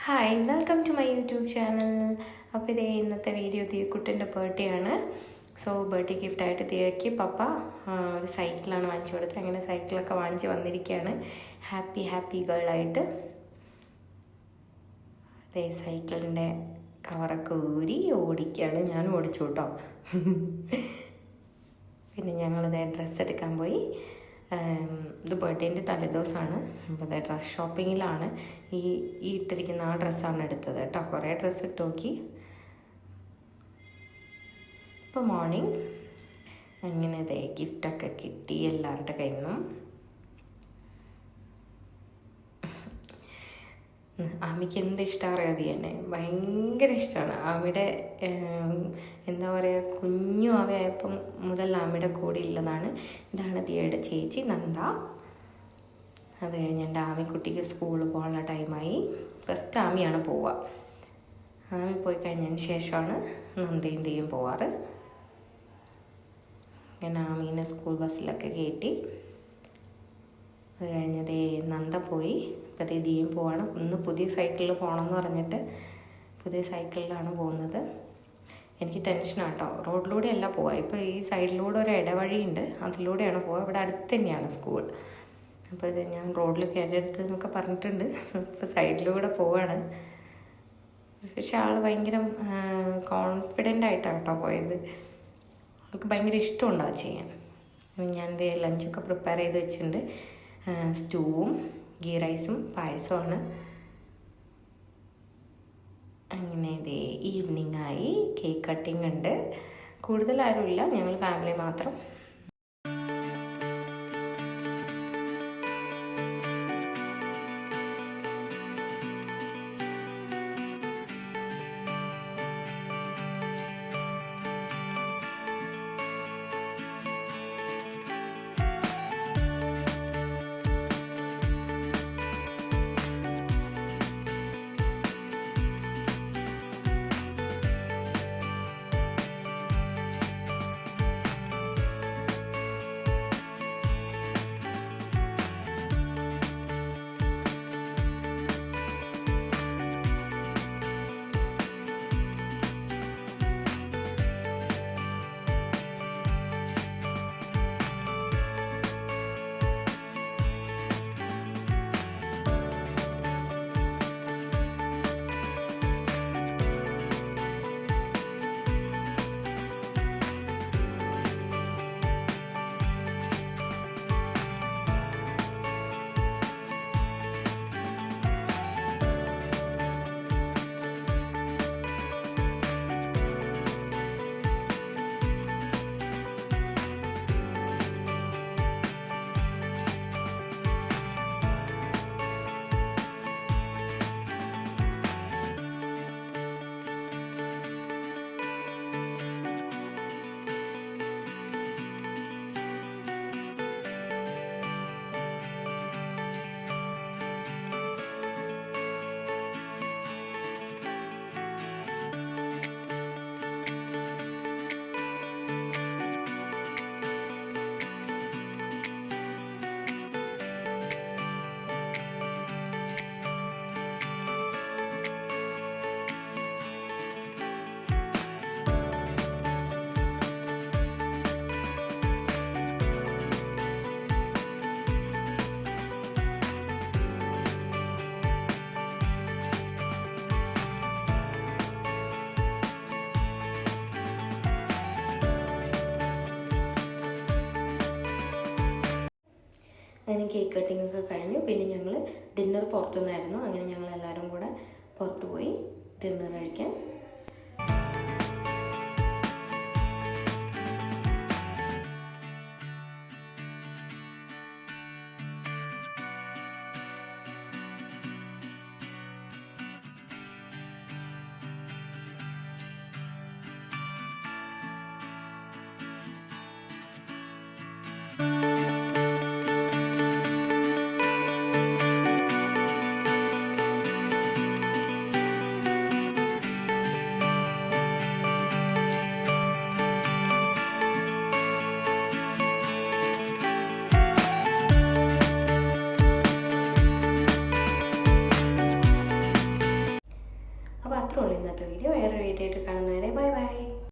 Hi welcome to my YouTube channel. അപ്പോൾ ഇതേ ഇന്നത്തെ വീഡിയോ ദിയക്കുട്ടൻ്റെ ബർത്ത്ഡേ ആണ്. സോ ബർത്ത്ഡേ ഗിഫ്റ്റായിട്ട് ദിയയ്ക്ക് പപ്പ ഒരു സൈക്കിളാണ് വാങ്ങിച്ചു കൊടുത്തത്. അങ്ങനെ സൈക്കിളൊക്കെ വാങ്ങിച്ച് വന്നിരിക്കുകയാണ് ഹാപ്പി ഹാപ്പി ഗേളായിട്ട്. അതേ സൈക്കിളിൻ്റെ കവറൊക്കെ ഊരി ഓടിക്കുകയാണ്. ഞാനും ഓടിച്ചു കേട്ടോ. പിന്നെ ഞങ്ങളിതേ ഡ്രസ്സ് എടുക്കാൻ പോയി. ഇത് ബർത്ത്ഡേൻ്റെ തലേദിവസമാണ്. അപ്പോൾ ഡ്രസ്സ് ഷോപ്പിങ്ങിലാണ് ഈ ഇട്ടിരിക്കുന്ന ആ ഡ്രസ്സാണ് എടുത്തത് കേട്ടോ. കുറേ ഡ്രസ്സ് ഇട്ട് നോക്കി. ഇപ്പോൾ മോർണിംഗ് അങ്ങനെ ഇതേ ഗിഫ്റ്റൊക്കെ കിട്ടി എല്ലാവരുടെ കയ്യിൽ നിന്നും. ആമിക്ക് എന്ത് ഇഷ്ടം അറിയാതെ തന്നെ ഭയങ്കര ഇഷ്ടമാണ്. ആമിയുടെ എന്താ പറയുക, കുഞ്ഞു ആവയായപ്പം മുതൽ ആമിയുടെ കൂടെ ഉള്ളതാണ്. ഇതാണ് ദിയയുടെ ചേച്ചി നന്ദ. അത് കഴിഞ്ഞ് എൻ്റെ ആമിക്കുട്ടിക്ക് സ്കൂളിൽ പോകാനുള്ള ടൈമായി. ഫസ്റ്റ് ആമിയാണ് പോവുക. ആമി പോയി കഴിഞ്ഞതിന് ശേഷമാണ് നന്ദയും ദിയയും പോവാറ്. ഞാൻ ആമീനെ സ്കൂൾ ബസ്സിലൊക്കെ കയറ്റി. അത് കഴിഞ്ഞതേ നന്ദ പോയി. അപ്പോൾ അതേ ദിയയും പോവാണ്. ഇന്ന് പുതിയ സൈക്കിളിൽ പോകണം എന്ന് പറഞ്ഞിട്ട് പുതിയ സൈക്കിളിലാണ് പോകുന്നത്. എനിക്ക് ടെൻഷനാണ് കേട്ടോ. റോഡിലൂടെ അല്ല പോവുക. ഇപ്പോൾ ഈ സൈഡിലൂടെ ഒരു ഇടവഴിയുണ്ട്, അതിലൂടെയാണ് പോവുക. ഇവിടെ അടുത്ത് തന്നെയാണ് സ്കൂൾ. അപ്പോൾ ഇത് ഞാൻ റോഡിൽ കയറരുത് എന്നൊക്കെ പറഞ്ഞിട്ടുണ്ട്. ഇപ്പോൾ സൈഡിലൂടെ പോവാണ്. പക്ഷെ ആൾ ഭയങ്കര കോൺഫിഡൻ്റ് ആയിട്ടാണ് കേട്ടോ പോയത്. അവൾക്ക് ഭയങ്കര ഇഷ്ടമുണ്ട് അത് ചെയ്യാൻ. ഞാൻ ദേ ലഞ്ചൊക്കെ പ്രിപ്പയർ ചെയ്ത് വെച്ചിട്ടുണ്ട്. സ്റ്റൂവും ഗീ റൈസും പായസമാണ്. അങ്ങനെ ഇതേ ഈവനിങ് ആയി. കേക്ക് കട്ടിങ് ഉണ്ട്. കൂടുതൽ ആരുമില്ല, ഞങ്ങൾ ഫാമിലി മാത്രം. അങ്ങനെ കേക്ക് കട്ടിംഗ് ഒക്കെ കഴിഞ്ഞു. പിന്നെ ഞങ്ങൾ ഡിന്നർ പുറത്തുനിന്നായിരുന്നു. അങ്ങനെ ഞങ്ങൾ എല്ലാവരും കൂടെ പുറത്ത് പോയി ഡിന്നർ കഴിക്കാൻ. അപ്പോൾ അത്രേ ഉള്ളൂ ഇന്നത്തെ വീഡിയോ. വേറെ വീഡിയോ ആയിട്ട് കാണുന്നത്